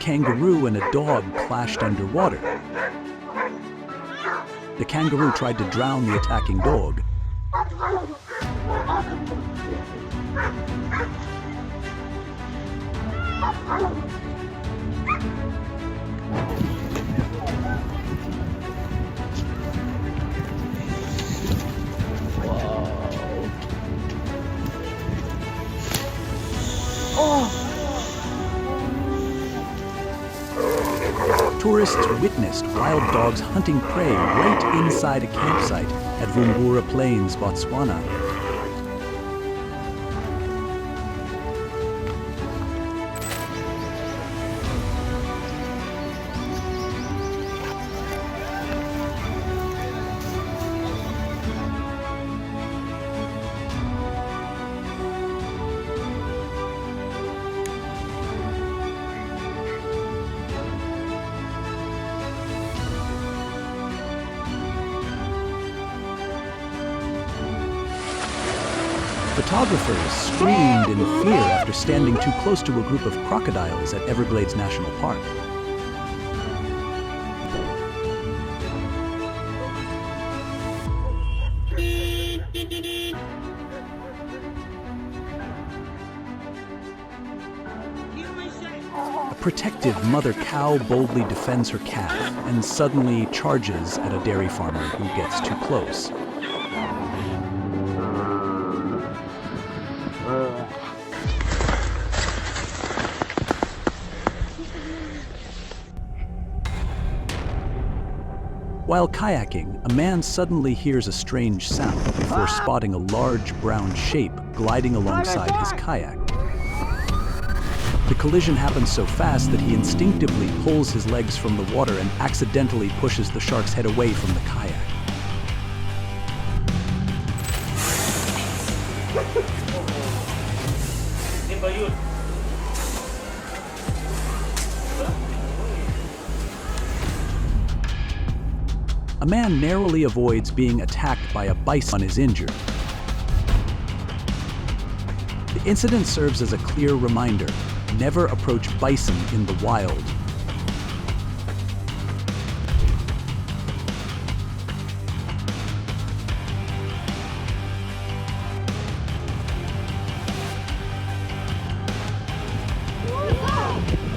kangaroo and a dog clashed underwater. The kangaroo tried to drown the attacking dog. Tourists witnessed wild dogs hunting prey right inside a campsite at Vumbura Plains, Botswana. Photographers screamed in fear after standing too close to a group of crocodiles at Everglades National Park. A protective mother cow boldly defends her calf and suddenly charges at a dairy farmer who gets too close. While kayaking, a man suddenly hears a strange sound before spotting a large brown shape gliding alongside his kayak. The collision happens so fast that he instinctively pulls his legs from the water and accidentally pushes the shark's head away from the kayak. A man narrowly avoids being attacked by a bison and is injured. The incident serves as a clear reminder: never approach bison in the wild.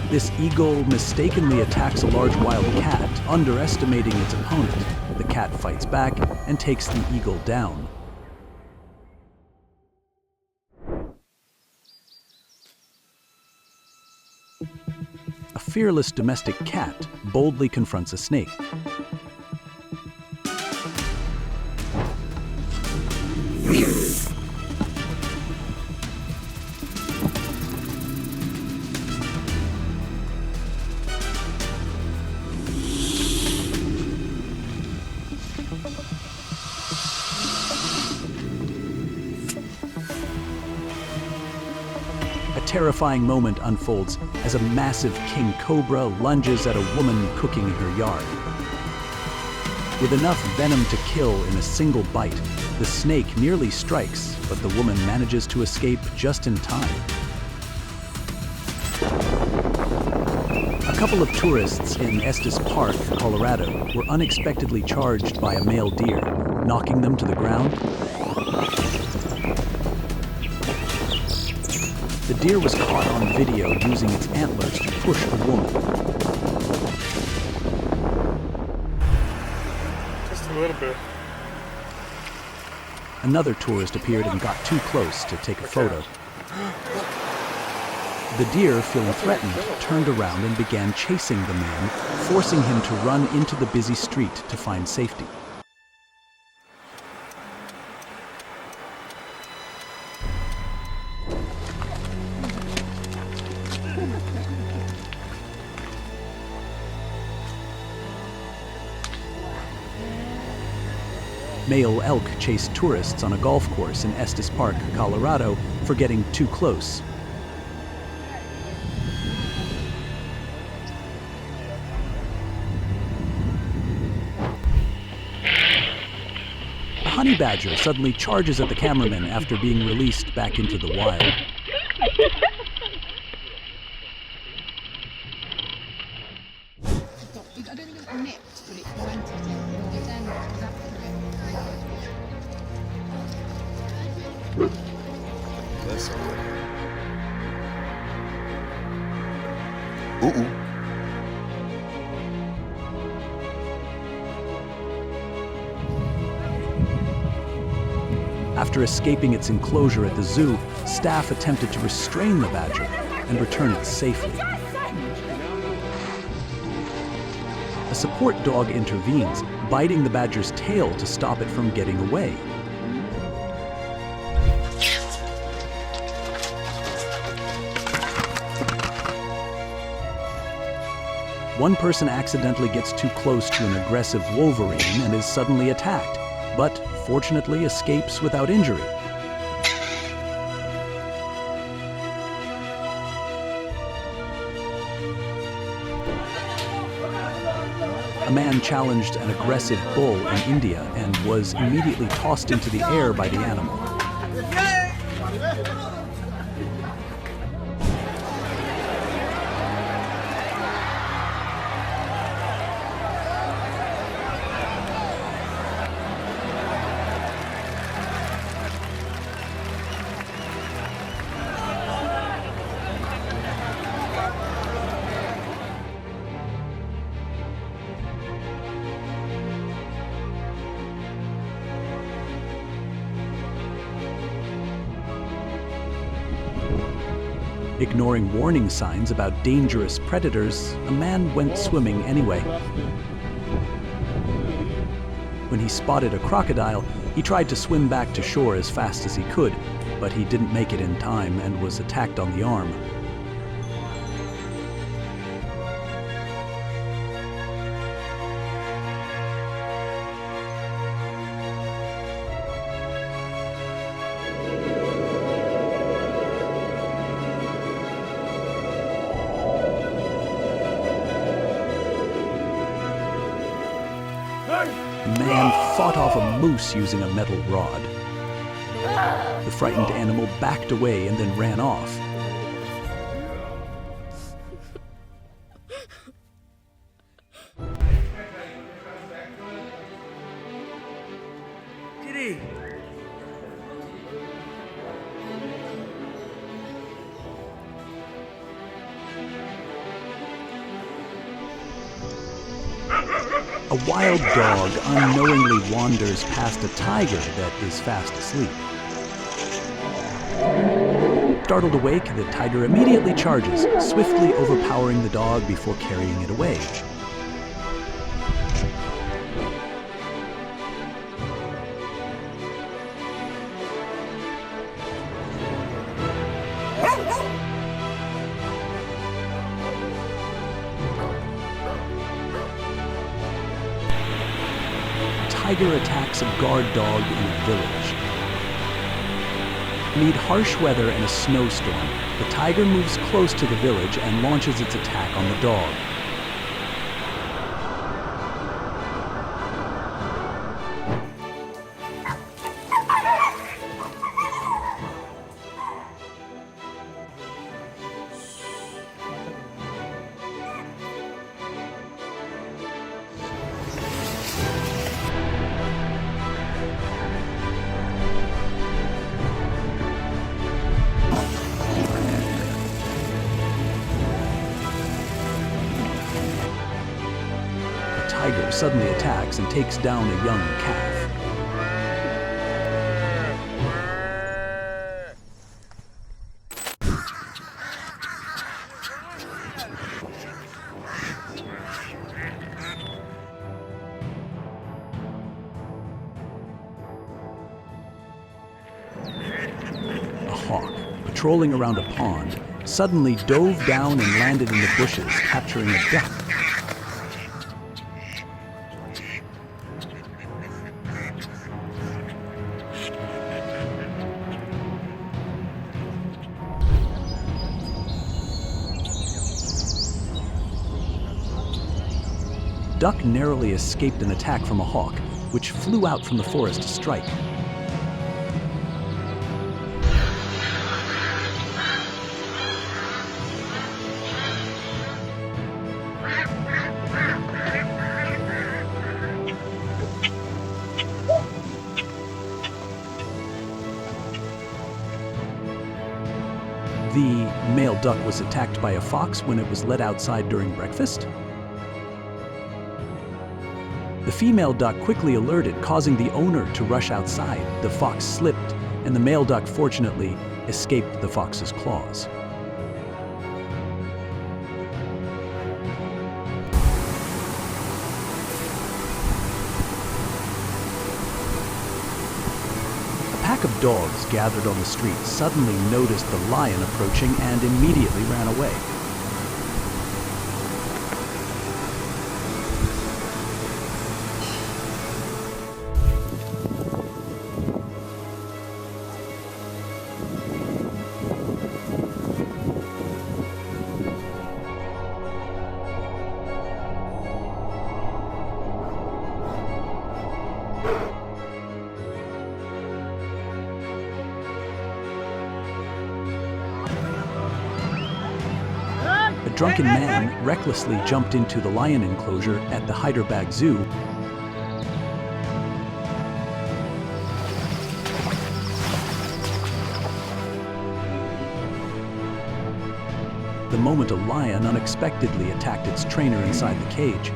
This eagle mistakenly attacks a large wild cat, underestimating its opponent. The cat fights back and takes the eagle down. A fearless domestic cat boldly confronts a snake. A terrifying moment unfolds as a massive king cobra lunges at a woman cooking in her yard. With enough venom to kill in a single bite, the snake nearly strikes, but the woman manages to escape just in time. A couple of tourists in Estes Park, Colorado, were unexpectedly charged by a male deer, knocking them to the ground. The deer was caught on video using its antlers to push a woman. Just a little bit. Another tourist appeared and got too close to take a photo. The deer, feeling threatened, turned around and began chasing the man, forcing him to run into the busy street to find safety. Male elk chased tourists on a golf course in Estes Park, Colorado, for getting too close. A honey badger suddenly charges at the cameraman after being released back into the wild. nipped, but it prevented it. But then That's okay. Ooh. After escaping its enclosure at the zoo, staff attempted to restrain the badger and return it safely. A support dog intervenes, biting the badger's tail to stop it from getting away. One person accidentally gets too close to an aggressive wolverine and is suddenly attacked, but fortunately escapes without injury. A man challenged an aggressive bull in India and was immediately tossed into the air by the animal. Ignoring warning signs about dangerous predators, a man went swimming anyway. When he spotted a crocodile, he tried to swim back to shore as fast as he could, but he didn't make it in time and was attacked on the arm. A man fought off a moose using a metal rod. The frightened animal backed away and then ran off. Kitty! A wild dog unknowingly wanders past a tiger that is fast asleep. Startled awake, the tiger immediately charges, swiftly overpowering the dog before carrying it away. Tiger attacks a guard dog in a village. Amid harsh weather and a snowstorm, the tiger moves close to the village and launches its attack on the dog. Tiger suddenly attacks and takes down a young calf. A hawk, patrolling around a pond, suddenly dove down and landed in the bushes, capturing a duck. Duck narrowly escaped an attack from a hawk, which flew out from the forest to strike. The male duck was attacked by a fox when it was let outside during breakfast? The female duck quickly alerted, causing the owner to rush outside. The fox slipped, and the male duck fortunately escaped the fox's claws. A pack of dogs gathered on the street suddenly noticed the lion approaching and immediately ran away. A drunken man recklessly jumped into the lion enclosure at the Hyderabad Zoo. The moment a lion unexpectedly attacked its trainer inside the cage.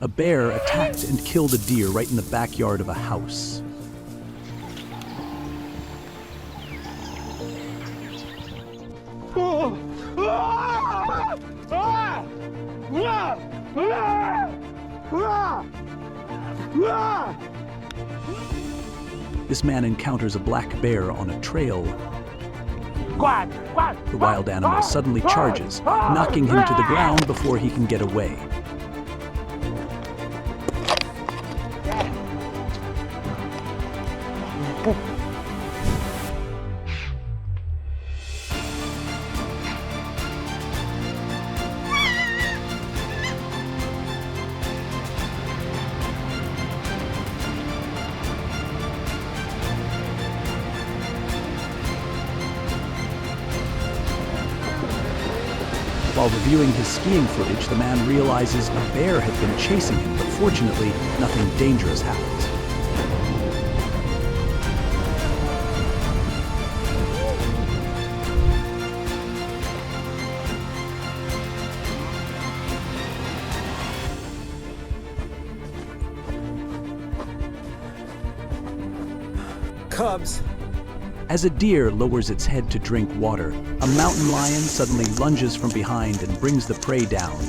A bear attacked and killed a deer right in the backyard of a house. This man encounters a black bear on a trail. The wild animal suddenly charges, knocking him to the ground before he can get away. While reviewing his skiing footage, the man realizes a bear had been chasing him, but fortunately, nothing dangerous happens. Cubs. As a deer lowers its head to drink water, a mountain lion suddenly lunges from behind and brings the prey down.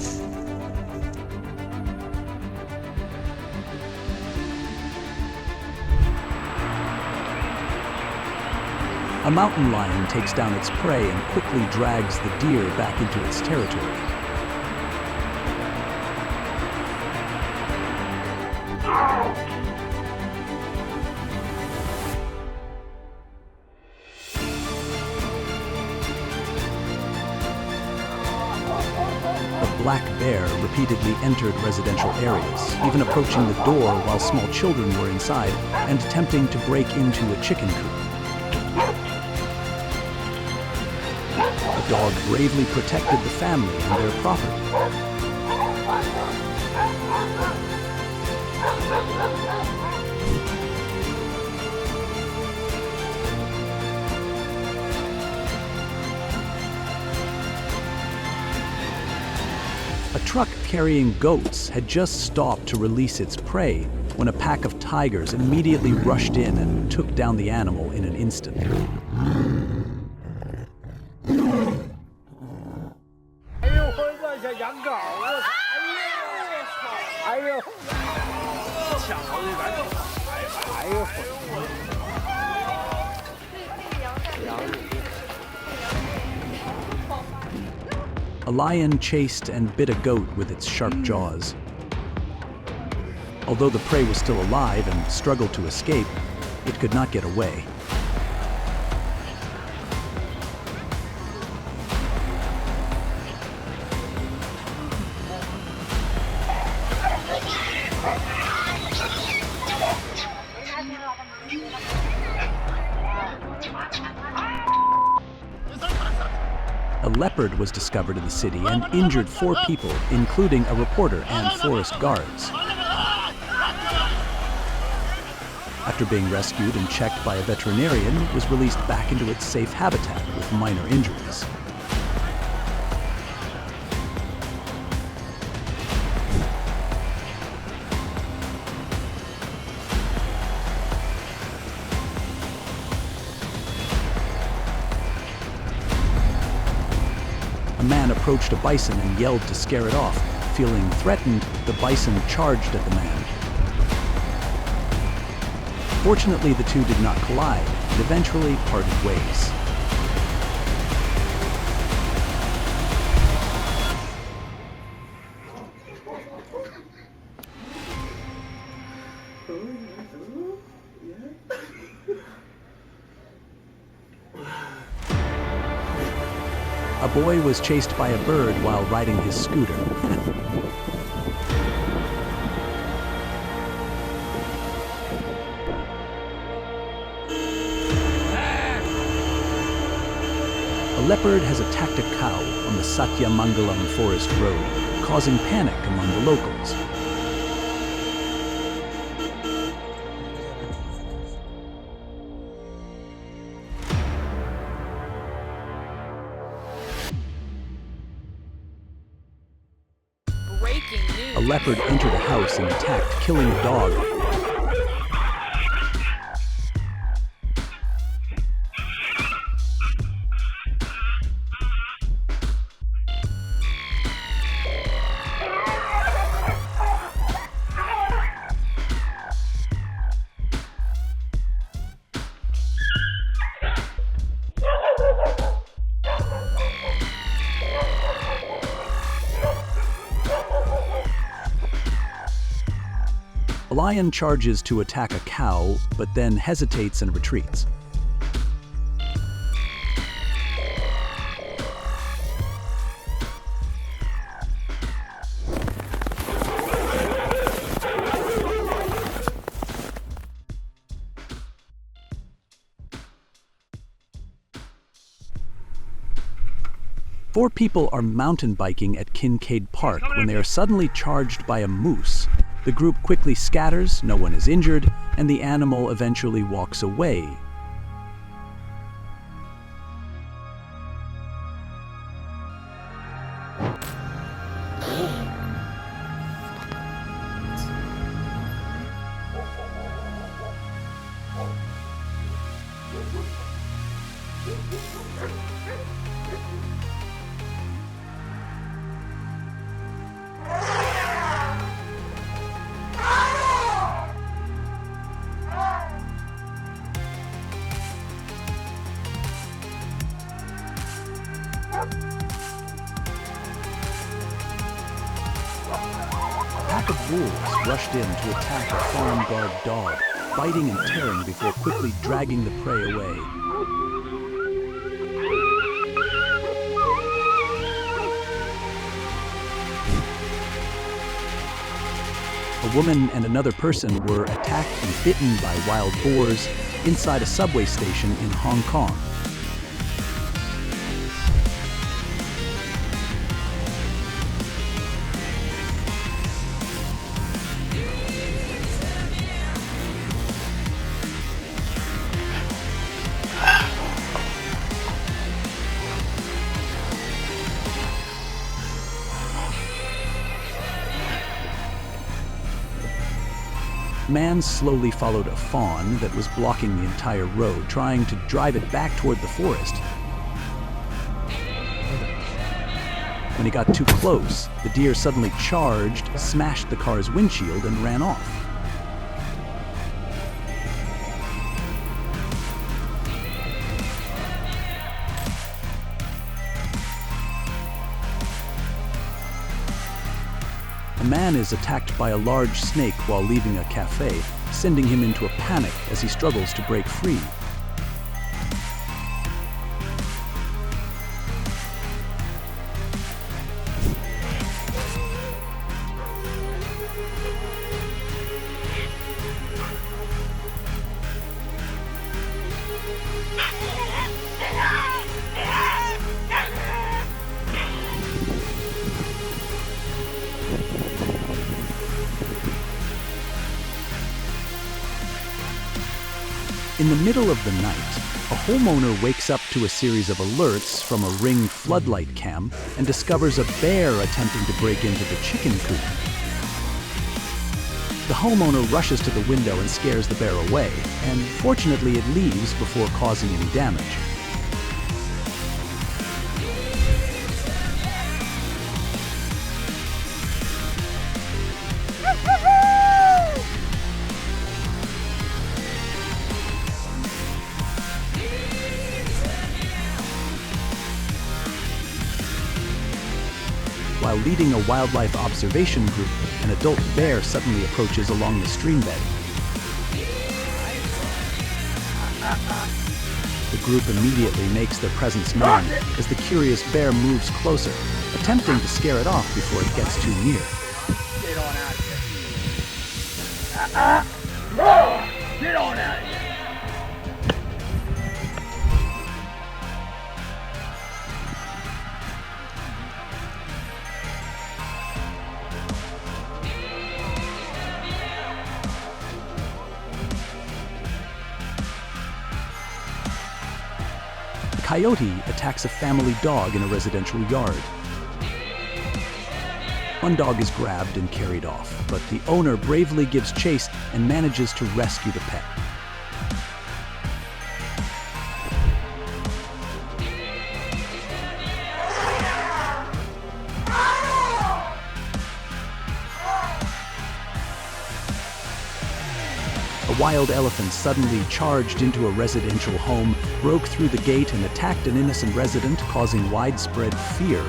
A mountain lion takes down its prey and quickly drags the deer back into its territory. A black bear repeatedly entered residential areas, even approaching the door while small children were inside and attempting to break into a chicken coop. The dog bravely protected the family and their property. A truck carrying goats had just stopped to release its prey when a pack of tigers immediately rushed in and took down the animal in an instant. A lion chased and bit a goat with its sharp jaws. Although the prey was still alive and struggled to escape, it could not get away. A leopard was discovered in the city and injured 4 people, including a reporter and forest guards. After being rescued and checked by a veterinarian, it was released back into its safe habitat with minor injuries. A man approached a bison and yelled to scare it off. Feeling threatened, the bison charged at the man. Fortunately, the two did not collide and eventually parted ways. A boy was chased by a bird while riding his scooter. A leopard has attacked a cow on the Satyamangalam Forest Road, causing panic among the locals. Breaking news. A leopard entered a house and attacked, killing a dog. A lion charges to attack a cow, but then hesitates and retreats. Four people are mountain biking at Kincaid Park when they are suddenly charged by a moose. The group quickly scatters, no one is injured, and the animal eventually walks away. A pack of wolves rushed in to attack a farm guard dog, biting and tearing before quickly dragging the prey away. A woman and another person were attacked and bitten by wild boars inside a subway station in Hong Kong. Man slowly followed a fawn that was blocking the entire road, trying to drive it back toward the forest. When he got too close, the deer suddenly charged, smashed the car's windshield, and ran off. A man is attacked by a large snake while leaving a cafe, sending him into a panic as he struggles to break free. In the middle of the night, a homeowner wakes up to a series of alerts from a Ring floodlight cam and discovers a bear attempting to break into the chicken coop. The homeowner rushes to the window and scares the bear away, and fortunately it leaves before causing any damage. While leading a wildlife observation group, an adult bear suddenly approaches along the stream bed. The group immediately makes their presence known as the curious bear moves closer, attempting to scare it off before it gets too near. Get on out of here. Get on out of here. A coyote attacks a family dog in a residential yard. One dog is grabbed and carried off, but the owner bravely gives chase and manages to rescue the pet. A wild elephant suddenly charged into a residential home, broke through the gate and attacked an innocent resident, causing widespread fear.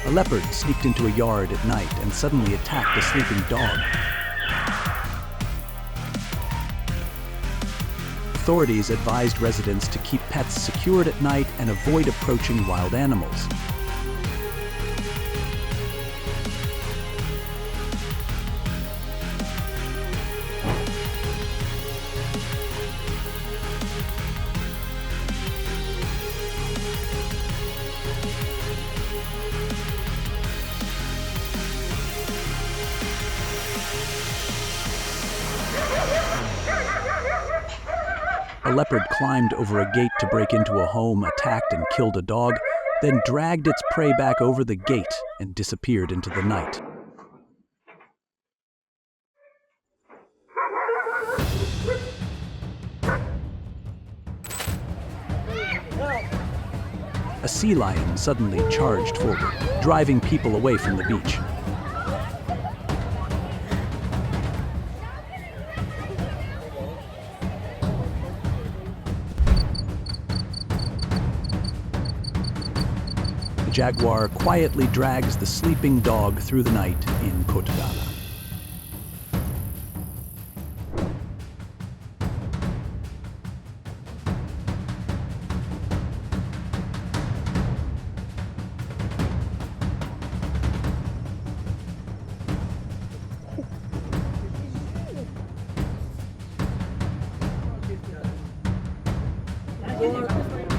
A leopard sneaked into a yard at night and suddenly attacked a sleeping dog. Authorities advised residents to keep pets secured at night and avoid approaching wild animals. A leopard climbed over a gate to break into a home, attacked and killed a dog, then dragged its prey back over the gate and disappeared into the night. A sea lion suddenly charged forward, driving people away from the beach. The jaguar quietly drags the sleeping dog through the night in Kotagana.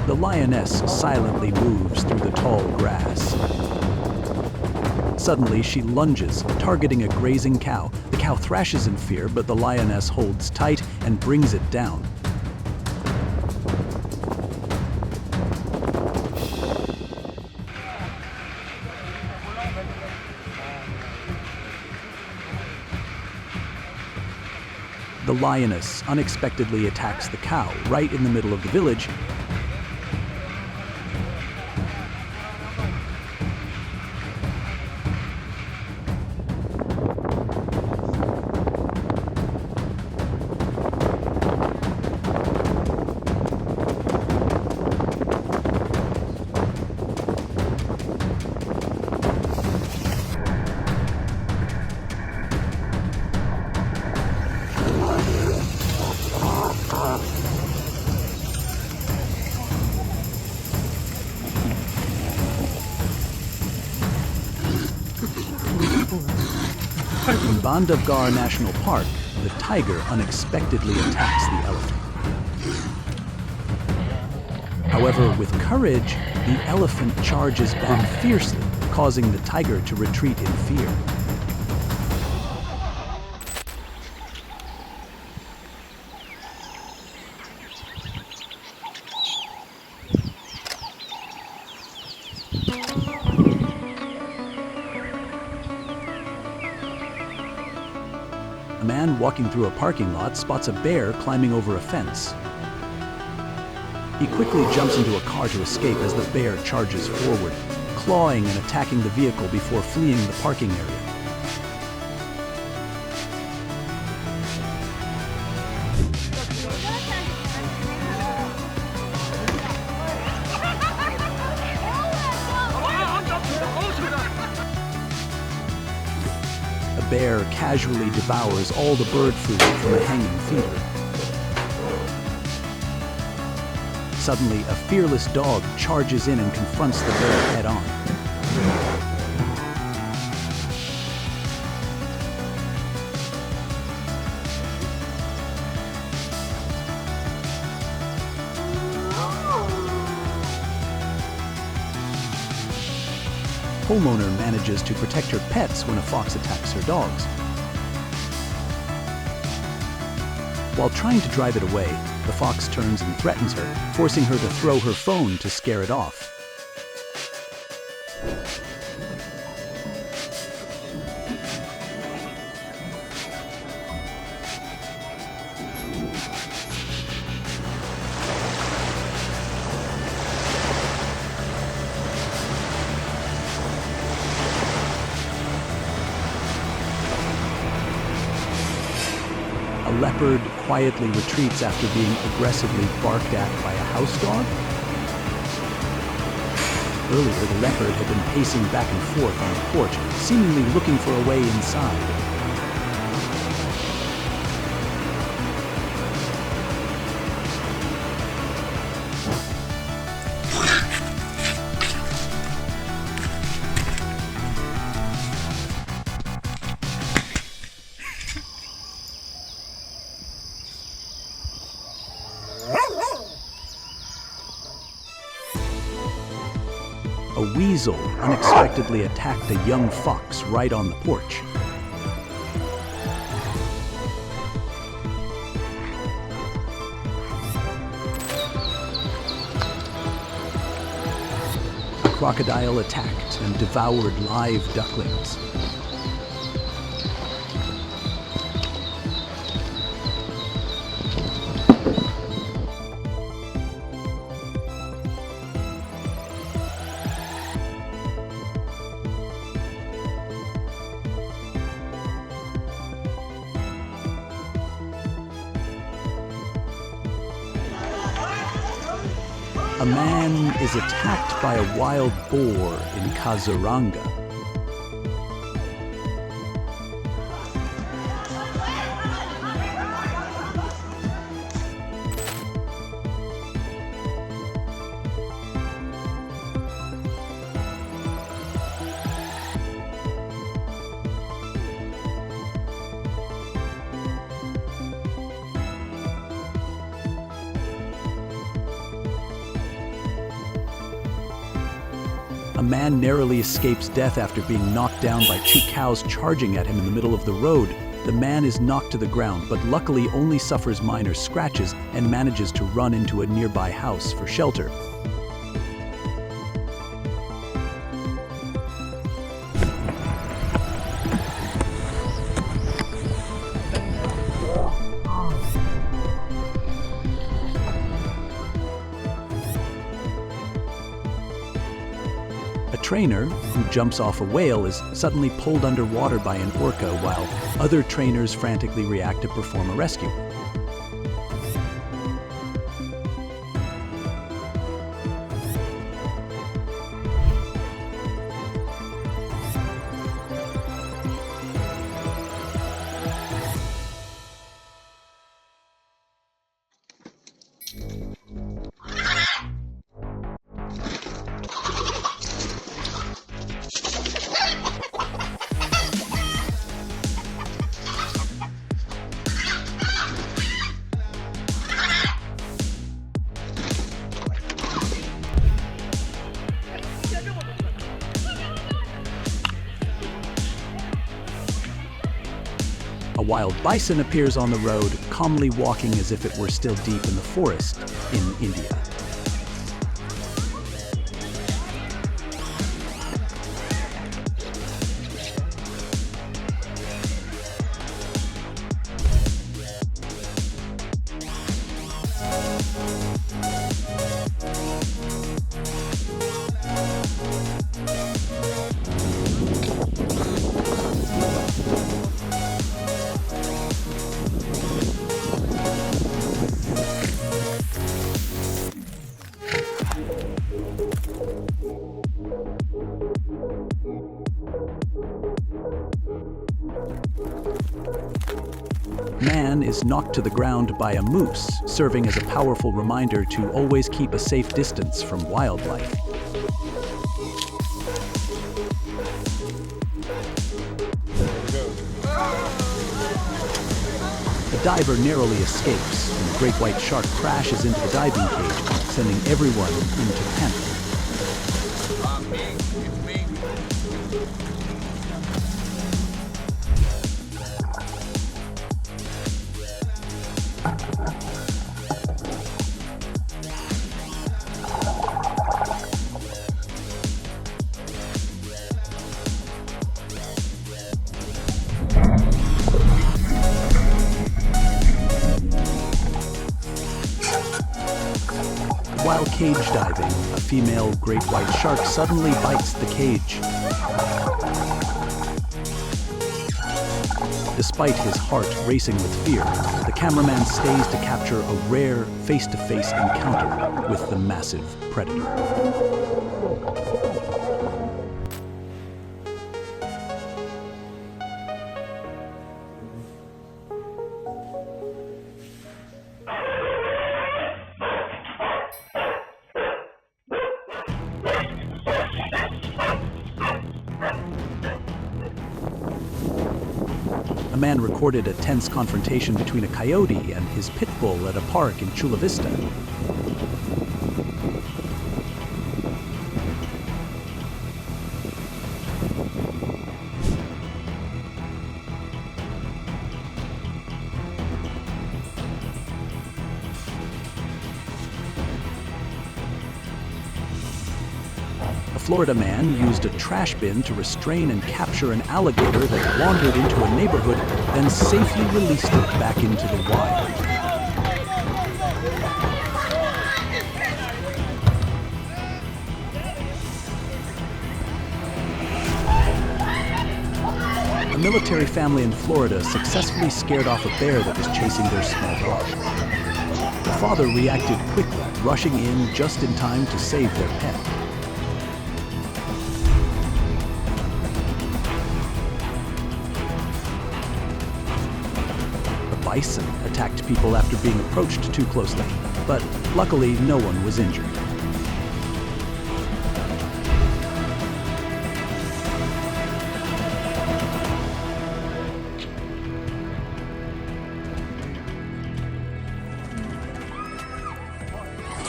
The lioness silently moves through the tall grass. Suddenly, she lunges, targeting a grazing cow. The cow thrashes in fear, but the lioness holds tight and brings it down. The lioness unexpectedly attacks the cow right in the middle of the village. In Bandhavgarh National Park, the tiger unexpectedly attacks the elephant. However, with courage, the elephant charges back fiercely, causing the tiger to retreat in fear. A man walking through a parking lot spots a bear climbing over a fence. He quickly jumps into a car to escape as the bear charges forward, clawing and attacking the vehicle before fleeing the parking area. A bear casually devours all the bird food from a hanging feeder. Suddenly, a fearless dog charges in and confronts the bear head-on. Homeowner manages to protect her pets when a fox attacks her dogs. While trying to drive it away, the fox turns and threatens her, forcing her to throw her phone to scare it off. A leopard quietly retreats after being aggressively barked at by a house dog? Earlier, the leopard had been pacing back and forth on the porch, seemingly looking for a way inside. A weasel unexpectedly attacked a young fox right on the porch. A crocodile attacked and devoured live ducklings. A man is attacked by a wild boar in Kaziranga. A man narrowly escapes death after being knocked down by two cows charging at him in the middle of the road. The man is knocked to the ground, but luckily only suffers minor scratches and manages to run into a nearby house for shelter. A trainer who jumps off a whale is suddenly pulled underwater by an orca while other trainers frantically react to perform a rescue. A wild bison appears on the road, calmly walking as if it were still deep in the forest in India. Man is knocked to the ground by a moose, serving as a powerful reminder to always keep a safe distance from wildlife. A diver narrowly escapes, and a great white shark crashes into the diving cage, sending everyone into panic. While cage diving, a female great white shark suddenly bites the cage. Despite his heart racing with fear, the cameraman stays to capture a rare face-to-face encounter with the massive predator. A man recorded a tense confrontation between a coyote and his pit bull at a park in Chula Vista. A Florida man used a trash bin to restrain and capture an alligator that wandered into a neighborhood, then safely released it back into the wild. A military family in Florida successfully scared off a bear that was chasing their small dog. The father reacted quickly, rushing in just in time to save their pet. Bison attacked people after being approached too closely, but luckily no one was injured.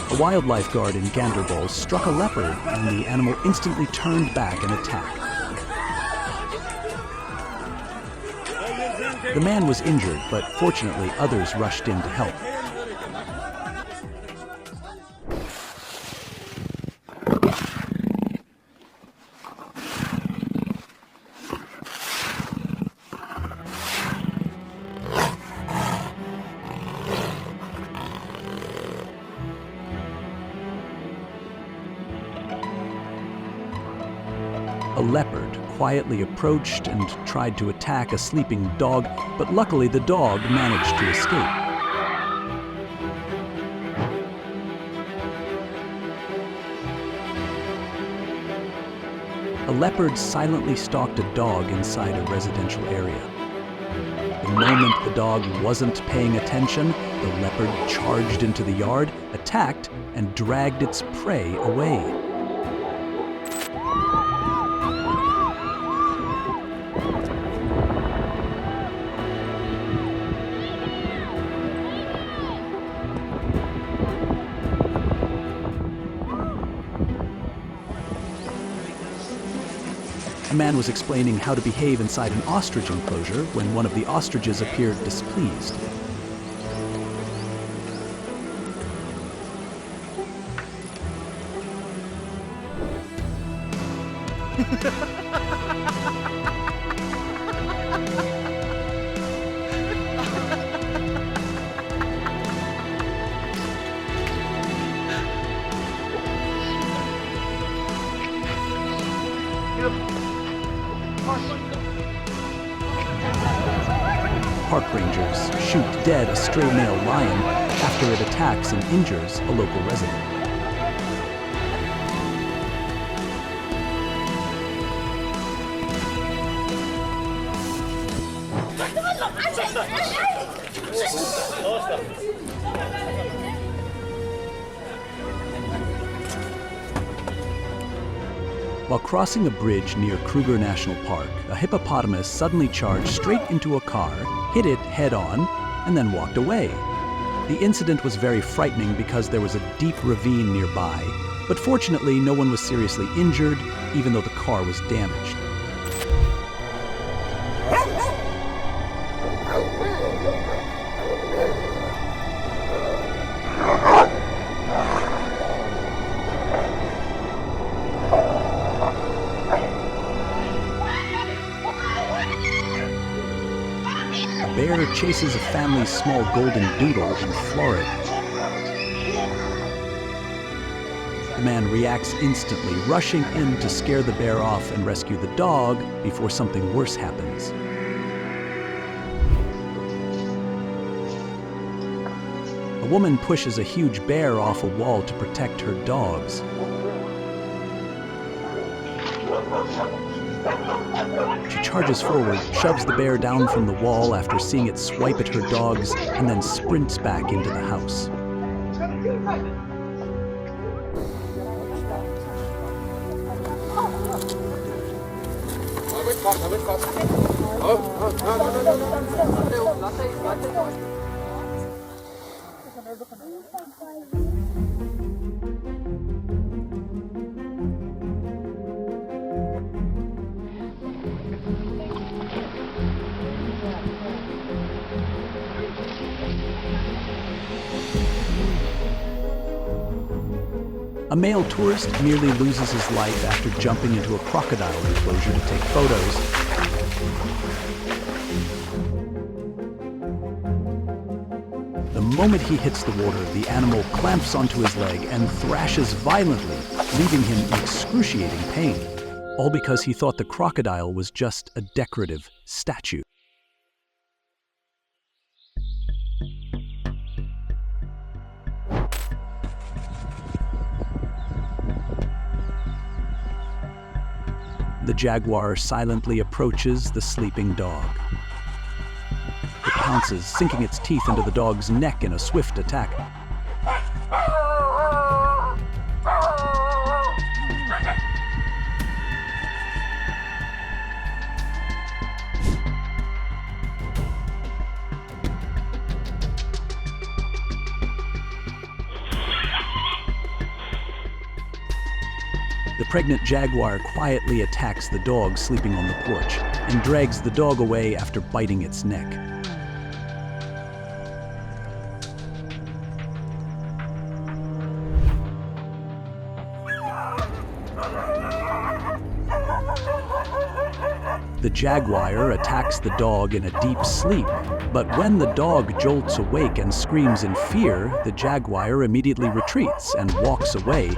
A wildlife guard in Ganderbowl struck a leopard, and the animal instantly turned back and attacked. The man was injured, but fortunately others rushed in to help. A leopard quietly approached and tried to attack a sleeping dog, but luckily the dog managed to escape. A leopard silently stalked a dog inside a residential area. The moment the dog wasn't paying attention, the leopard charged into the yard, attacked, and dragged its prey away. A man was explaining how to behave inside an ostrich enclosure when one of the ostriches appeared displeased. Park rangers shoot dead a stray male lion after it attacks and injures a local resident. While crossing a bridge near Kruger National Park, a hippopotamus suddenly charged straight into a car, hit it head-on, and then walked away. The incident was very frightening because there was a deep ravine nearby, but fortunately no one was seriously injured, even though the car was damaged. A bear chases a family's small golden doodle in Florida. The man reacts instantly, rushing in to scare the bear off and rescue the dog before something worse happens. A woman pushes a huge bear off a wall to protect her dogs. She charges forward, shoves the bear down from the wall after seeing it swipe at her dogs, and then sprints back into the house. A male tourist nearly loses his life after jumping into a crocodile enclosure to take photos. The moment he hits the water, the animal clamps onto his leg and thrashes violently, leaving him in excruciating pain, all because he thought the crocodile was just a decorative statue. The jaguar silently approaches the sleeping dog. It pounces, sinking its teeth into the dog's neck in a swift attack. The pregnant jaguar quietly attacks the dog sleeping on the porch and drags the dog away after biting its neck. The jaguar attacks the dog in a deep sleep, but when the dog jolts awake and screams in fear, the jaguar immediately retreats and walks away.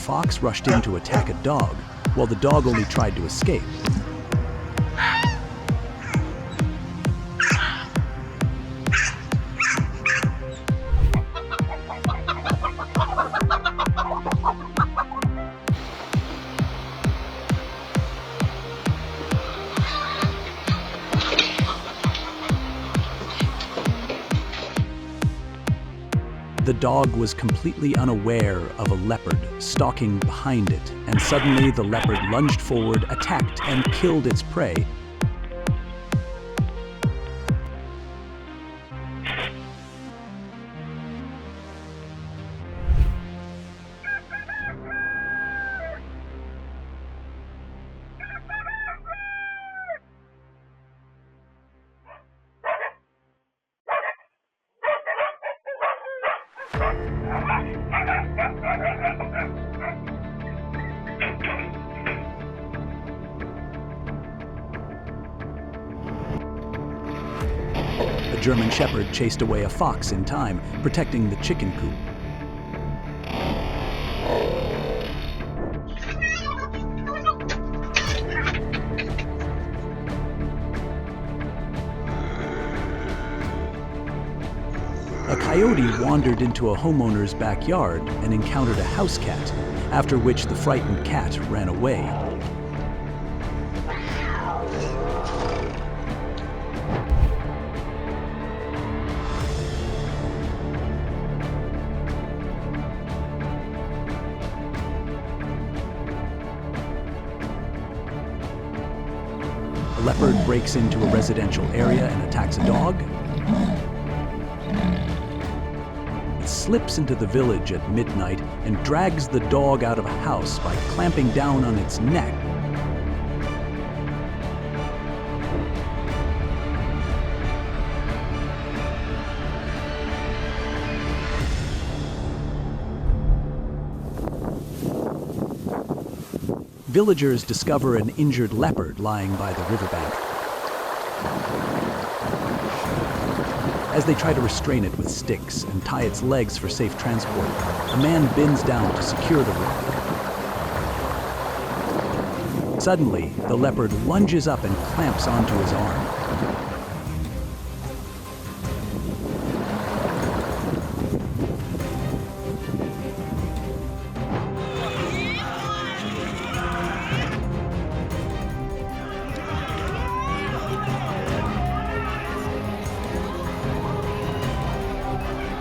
fox rushed in to attack a dog, while the dog only tried to escape. The dog was completely unaware of a leopard stalking behind it, and suddenly the leopard lunged forward, attacked, and killed its prey. A German shepherd chased away a fox in time, protecting the chicken coop. A coyote wandered into a homeowner's backyard and encountered a house cat, after which the frightened cat ran away. A leopard breaks into a residential area and attacks a dog. It slips into the village at midnight and drags the dog out of a house by clamping down on its neck. Villagers discover an injured leopard lying by the riverbank. As they try to restrain it with sticks and tie its legs for safe transport, a man bends down to secure the rope. Suddenly, the leopard lunges up and clamps onto his arm.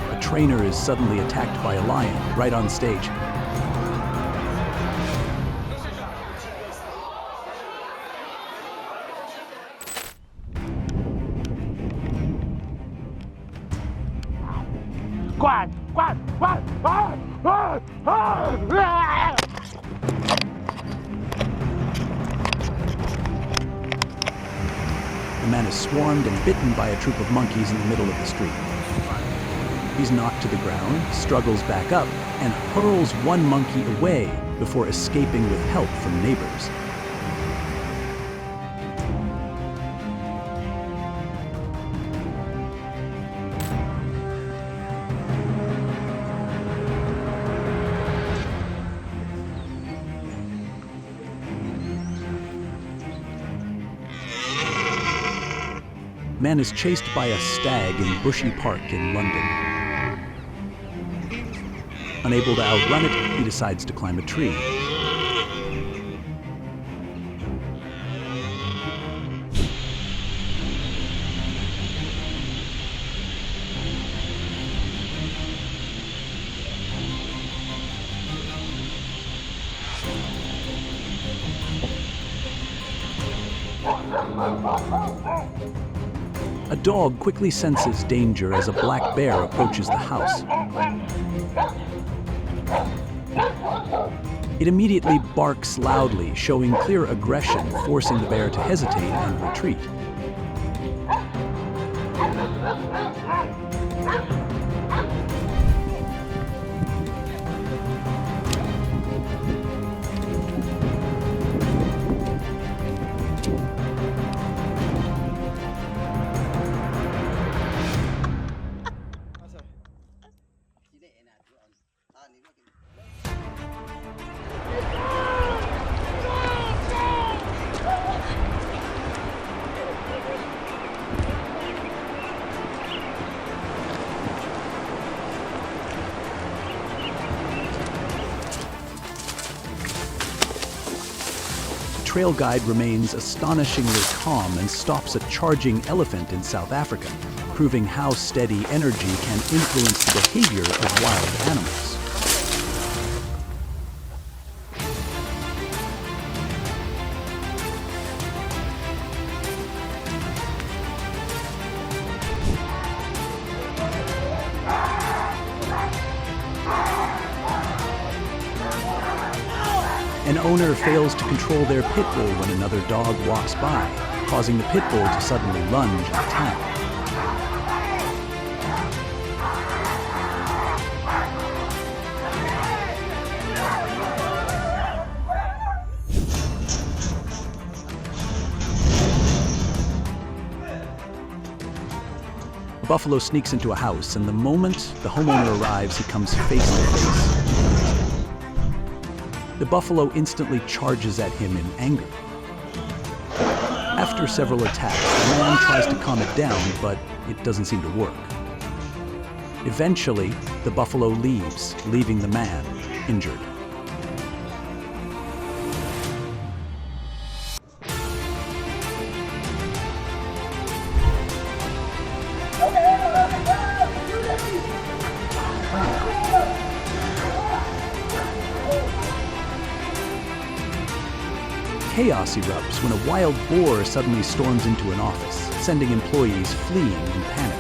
A trainer is suddenly attacked by a lion right on stage. Quack, quack, quack, quack, quack, quack. The man is swarmed and bitten by a troop of monkeys in the middle of the street. He's knocked to the ground, struggles back up, and hurls one monkey away before escaping with help from neighbors. Man is chased by a stag in Bushy Park in London. Unable to outrun it, he decides to climb a tree. A dog quickly senses danger as a black bear approaches the house. It immediately barks loudly, showing clear aggression, forcing the bear to hesitate and retreat. trail guide remains astonishingly calm and stops a charging elephant in South Africa, proving how steady energy can influence the behavior of wild animals. An owner fails to control their pit bull when another dog walks by, causing the pit bull to suddenly lunge and attack. A buffalo sneaks into a house, and the moment the homeowner arrives, he comes face to face. The buffalo instantly charges at him in anger. After several attacks, the man tries to calm it down, but it doesn't seem to work. Eventually, the buffalo leaves, leaving the man injured. Chaos erupts when a wild boar suddenly storms into an office, sending employees fleeing in panic.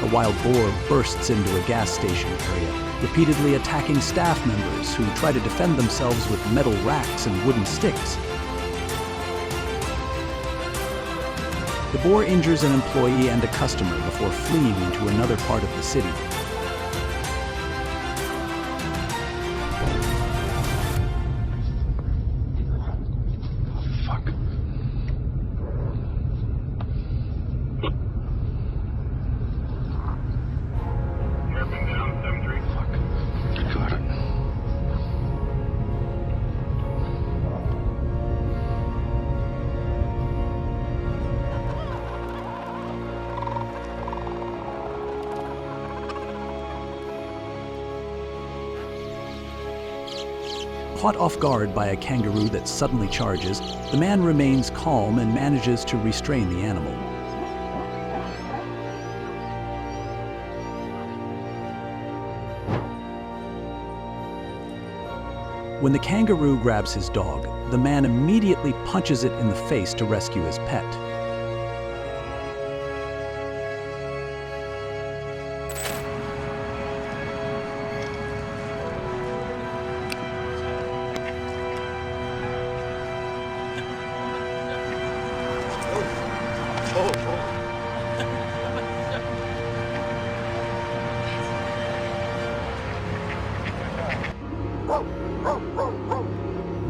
A wild boar bursts into a gas station area, repeatedly attacking staff members who try to defend themselves with metal racks and wooden sticks. The boar injures an employee and a customer before fleeing into another part of the city. Caught off guard by a kangaroo that suddenly charges, the man remains calm and manages to restrain the animal. When the kangaroo grabs his dog, the man immediately punches it in the face to rescue his pet.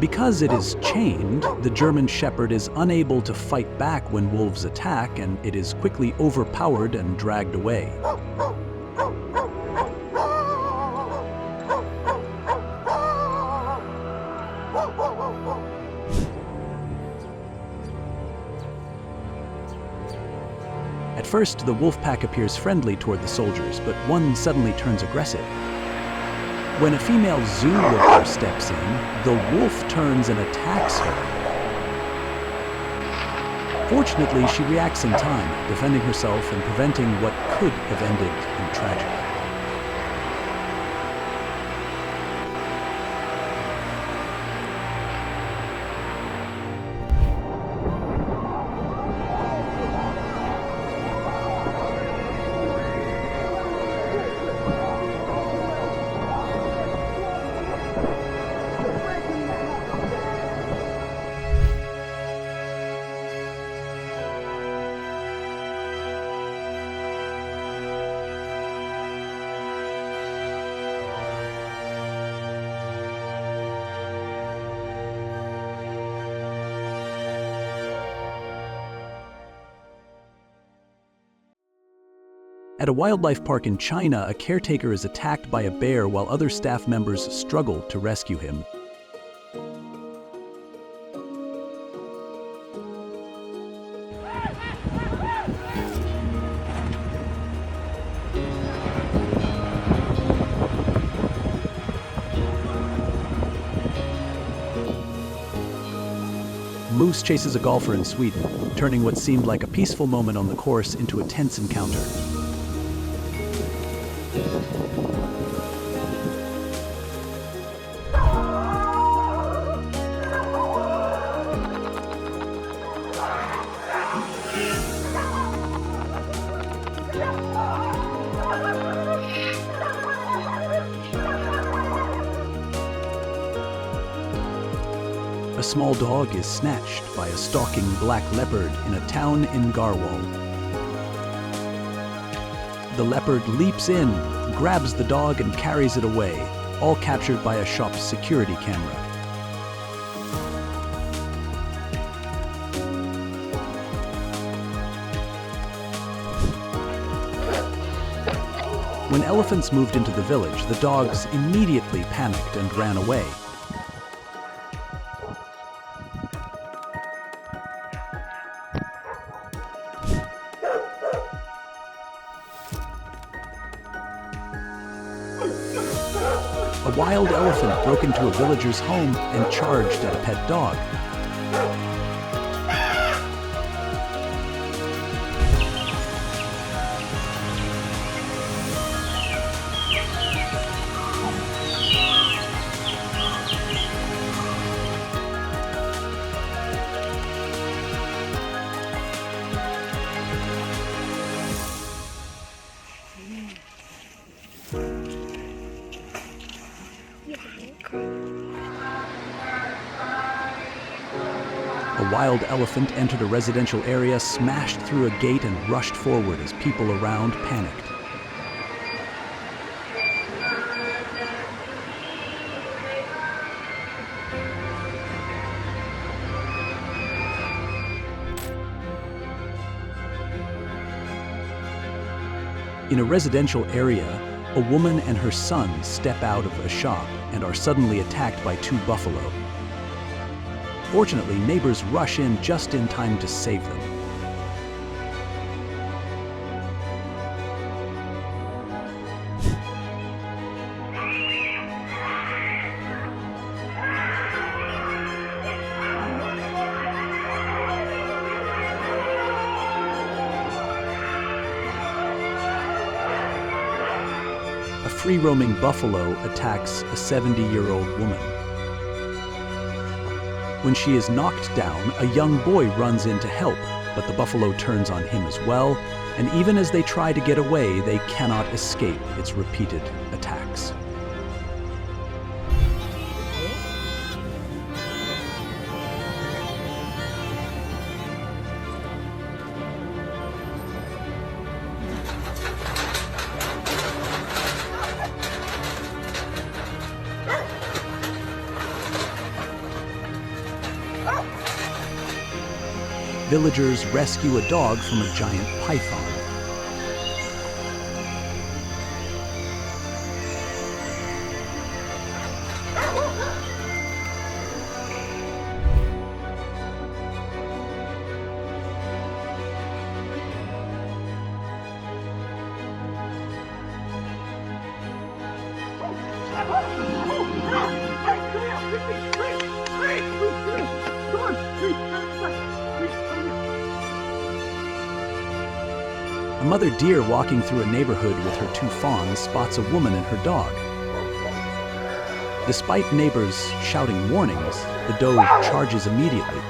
Because it is chained, the German Shepherd is unable to fight back when wolves attack, and it is quickly overpowered and dragged away. At first, the wolf pack appears friendly toward the soldiers, but one suddenly turns aggressive. When a female zoo worker steps in, the wolf turns and attacks her. Fortunately, she reacts in time, defending herself and preventing what could have ended in tragedy. At a wildlife park in China, a caretaker is attacked by a bear while other staff members struggle to rescue him. moose chases a golfer in Sweden, turning what seemed like a peaceful moment on the course into a tense encounter. A small dog is snatched by a stalking black leopard in a town in Garwal. The leopard leaps in, grabs the dog and carries it away, all captured by a shop's security camera. When elephants moved into the village, the dogs immediately panicked and ran away. A wild elephant broke into a villager's home and charged at a pet dog. A wild elephant entered a residential area, smashed through a gate, and rushed forward as people around panicked. In a residential area, a woman and her son step out of a shop and are suddenly attacked by two buffalo. Fortunately, neighbors rush in just in time to save them. A free-roaming buffalo attacks a 70-year-old woman. When she is knocked down, a young boy runs in to help, but the buffalo turns on him as well, and even as they try to get away, they cannot escape its repeated attacks. Villagers rescue a dog from a giant python. A mother deer walking through a neighborhood with her two fawns spots a woman and her dog. Despite neighbors shouting warnings, the doe charges immediately.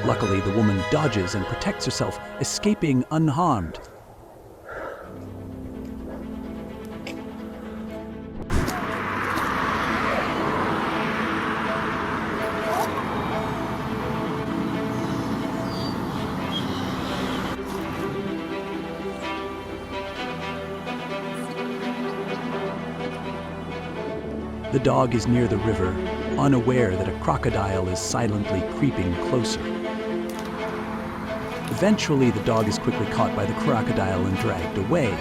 Luckily, the woman dodges and protects herself, escaping unharmed. The dog is near the river, unaware that a crocodile is silently creeping closer. Eventually, the dog is quickly caught by the crocodile and dragged away.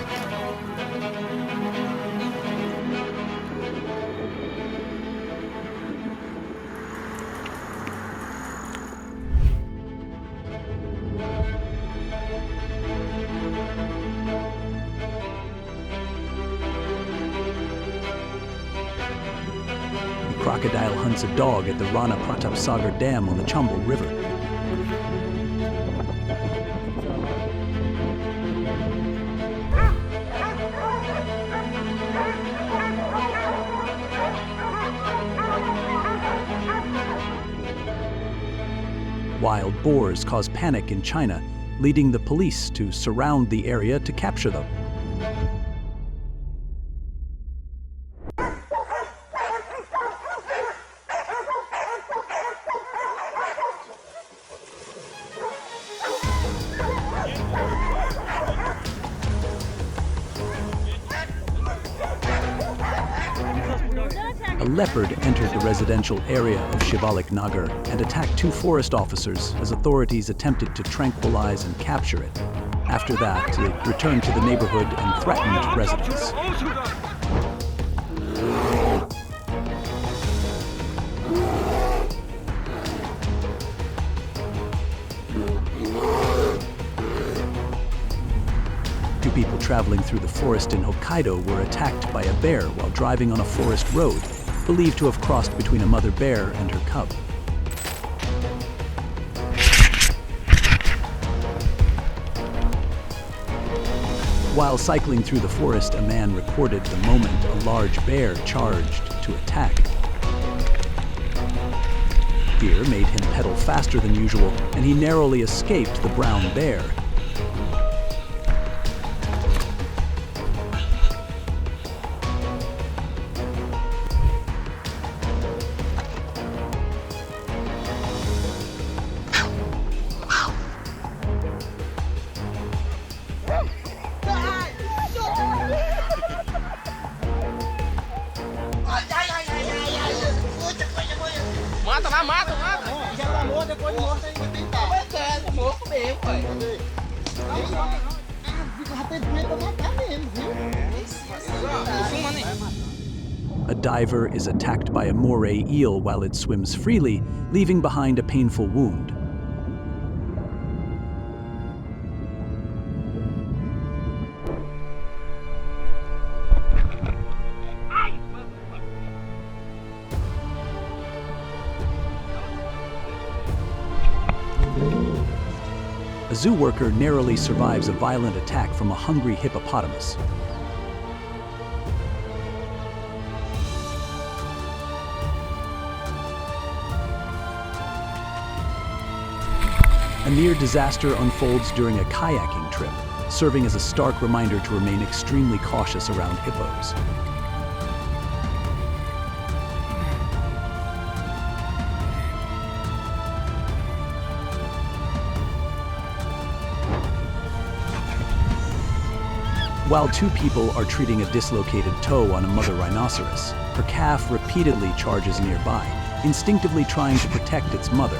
The crocodile hunts a dog at the Rana Pratap Sagar Dam on the Chambal River. Wild boars cause panic in China, leading the police to surround the area to capture them. A leopard entered the residential area of Shivalik Nagar and attacked 2 forest officers as authorities attempted to tranquilize and capture it. After that, it returned to the neighborhood and threatened residents. Two people traveling through the forest in Hokkaido were attacked by a bear while driving on a forest road, believed to have crossed between a mother bear and her cub. While cycling through the forest, a man recorded the moment a large bear charged to attack. Fear made him pedal faster than usual, and he narrowly escaped the brown bear. A diver is attacked by a moray eel while it swims freely, leaving behind a painful wound. A zoo worker narrowly survives a violent attack from a hungry hippopotamus. A near disaster unfolds during a kayaking trip, serving as a stark reminder to remain extremely cautious around hippos. While 2 people are treating a dislocated toe on a mother rhinoceros, her calf repeatedly charges nearby, instinctively trying to protect its mother.